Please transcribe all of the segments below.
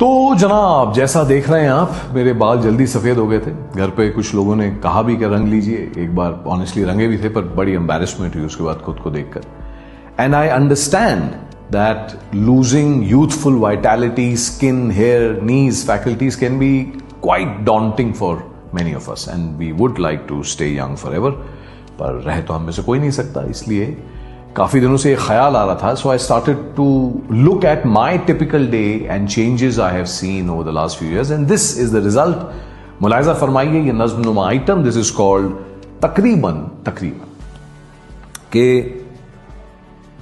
तो जनाब, जैसा देख रहे हैं आप, मेरे बाल जल्दी सफेद हो गए थे। घर पे कुछ लोगों ने कहा भी कि रंग लीजिए। एक बार ऑनेस्टली रंगे भी थे, पर बड़ी एम्बैरेसमेंट हुई उसके बाद खुद को देखकर। And I understand that losing youthful vitality, skin, hair, knees, faculties can be quite daunting for many of us and we would like to stay young forever. पर रह तो हम में से कोई नहीं सकता, इसलिए काफी दिनों से एक ख्याल आ रहा था। So I started to look at my typical day and changes I have seen over the last few years and this is the result. मुलाहिजा फरमाइए, ये नज़्म-नुमा आइटम, दिस इज कॉल्ड तकरीबन के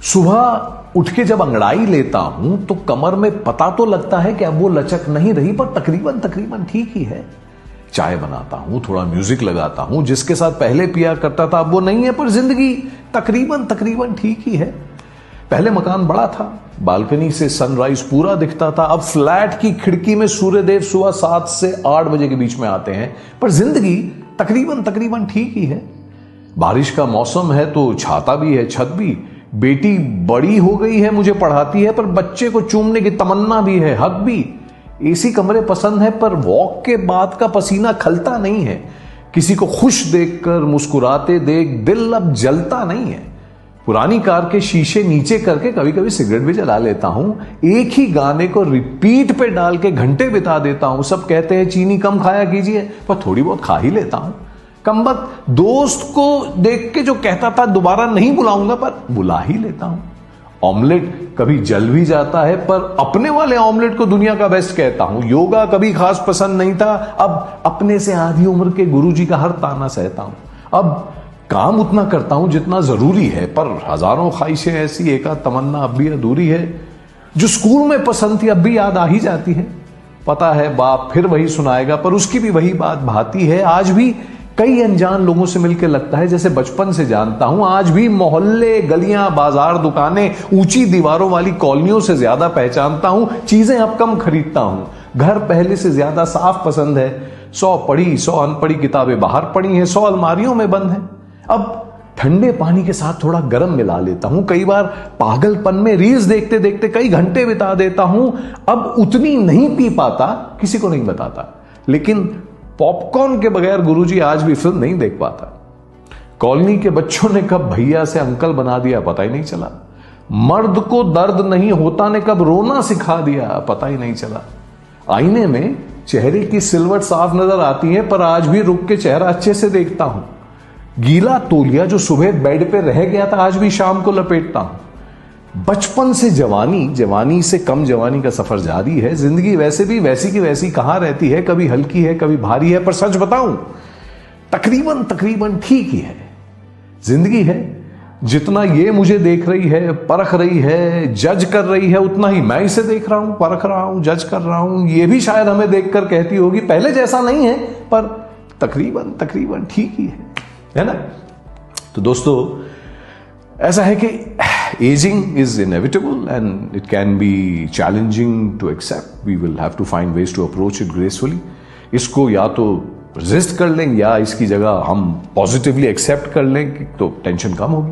सुबह उठ के जब अंगड़ाई लेता हूं तो कमर में पता तो लगता है कि अब वो लचक नहीं रही, पर तकरीबन ठीक ही है। चाय बनाता हूं, थोड़ा म्यूजिक लगाता हूं, जिसके साथ पहले पिया करता था अब वो नहीं है, पर जिंदगी तकरीबन ठीक ही है। पहले मकान बड़ा था, बालकनी से सनराइज पूरा दिखता था। अब फ्लैट की खिड़की में सूर्यदेव सुबह 7 से 8 बजे के बीच में आते हैं, पर जिंदगी तकरीबन ठीक ही है। बारिश का मौसम है तो छाता भी है, छत भी। बेटी बड़ी हो गई है, मुझे पढ़ाती है, पर बच्चे को चूमने की तमन्ना भी है, हक भी। एसी कमरे पसंद है, पर वॉक के बाद का पसीना खलता नहीं है। किसी को खुश देखकर मुस्कुराते देख दिल अब जलता नहीं है। पुरानी कार के शीशे नीचे करके कभी कभी सिगरेट भी जला लेता हूं। एक ही गाने को रिपीट पे डाल के घंटे बिता देता हूं। सब कहते हैं चीनी कम खाया कीजिए, पर थोड़ी बहुत खा ही लेता हूं। कमबख्त दोस्त को देख के जो कहता था दोबारा नहीं बुलाऊंगा, पर बुला ही लेता हूं। ऑमलेट कभी जल भी जाता है, पर अपने वाले ऑमलेट को दुनिया का बेस्ट कहता हूं। योगा कभी खास पसंद नहीं था, अब अपने से आधी उम्र के गुरुजी का हर ताना सहता हूं। अब काम उतना करता हूं जितना जरूरी है, पर हजारों ख्वाहिशें ऐसी, एकाध तमन्ना अब भी अधूरी है। जो स्कूल में पसंद थी अब भी याद आ ही जाती है। पता है बाप फिर वही सुनाएगा, पर उसकी भी वही बात भाती है। आज भी कई अनजान लोगों से मिलकर लगता है जैसे बचपन से जानता हूं। आज भी मोहल्ले, गलियां, बाजार, दुकानें, ऊंची दीवारों वाली कॉलोनियों से ज्यादा पहचानता हूं। चीजें अब कम खरीदता हूं। घर पहले से ज्यादा साफ पसंद है। 100 पढ़ी 100 अनपढ़ी किताबें बाहर पड़ी हैं, 100 अलमारियों में बंद हैं। अब ठंडे पानी के साथ थोड़ा गर्म मिला लेता हूं। कई बार पागलपन में रील्स देखते देखते कई घंटे बिता देता हूं। अब उतनी नहीं पी पाता, किसी को नहीं बताता, लेकिन पॉपकॉर्न के बगैर गुरुजी आज भी फिल्म नहीं देख पाता। कॉलोनी के बच्चों ने कब भैया से अंकल बना दिया पता ही नहीं चला। मर्द को दर्द नहीं होता ने कब रोना सिखा दिया पता ही नहीं चला। आईने में चेहरे की सिलवट साफ नजर आती है, पर आज भी रुक के चेहरा अच्छे से देखता हूं। गीला तौलिया जो सुबह बेड पे रह गया था आज भी शाम को लपेटता हूं। बचपन से जवानी, जवानी से कम जवानी का सफर जारी है। जिंदगी वैसे भी वैसी की वैसी कहां रहती है, कभी हल्की है कभी भारी है, पर सच बताऊं तकरीबन ठीक ही है। जिंदगी है, जितना ये मुझे देख रही है, परख रही है, जज कर रही है, उतना ही मैं इसे देख रहा हूं, परख रहा हूं, जज कर रहा हूं। ये भी शायद हमें देखकर कहती होगी पहले जैसा नहीं है, पर तकरीबन ठीक ही है ना। तो दोस्तों, ऐसा है कि aging is inevitable and it can be challenging to accept. We will have to find ways to approach it gracefully. इसको या तो रेजिस्ट कर लें या इसकी जगह हम पॉजिटिवली एक्सेप्ट कर लें, तो टेंशन कम होगी।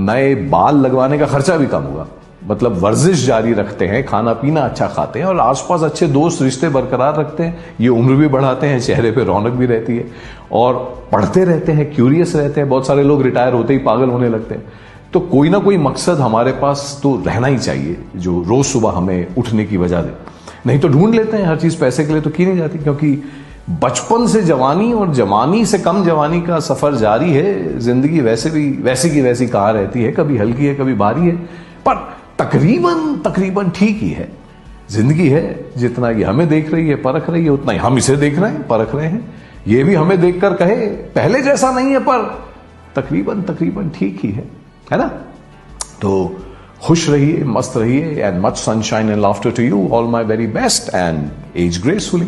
नए बाल लगवाने का खर्चा भी कम होगा। मतलब वर्जिश जारी रखते हैं, खाना पीना अच्छा खाते हैं और आसपास अच्छे दोस्त रिश्ते बरकरार रखते हैं। ये उम्र भी बढ़ाते हैं, चेहरे पे रौनक भी रहती है और पढ़ते रहते हैं, क्यूरियस रहते हैं। बहुत सारे लोग रिटायर होते ही पागल होने लगते हैं। तो कोई ना कोई मकसद हमारे पास तो रहना ही चाहिए जो रोज सुबह हमें उठने की वजह दे। नहीं तो ढूंढ लेते हैं, हर चीज पैसे के लिए तो की नहीं जाती, क्योंकि बचपन से जवानी और जवानी से कम जवानी का सफर जारी है। जिंदगी वैसे भी वैसी की वैसी कहां रहती है, कभी हल्की है कभी भारी है, पर तकरीबन ठीक ही है। जिंदगी है, जितना ये हमें देख रही है, परख रही है, उतना ही हम इसे देख रहे हैं, परख रहे हैं। ये भी हमें देखकर कहे पहले जैसा नहीं है, पर तकरीबन ठीक ही है ना। तो खुश रहिए, मस्त रहिए, and much sunshine and laughter to you. All my very best and age gracefully.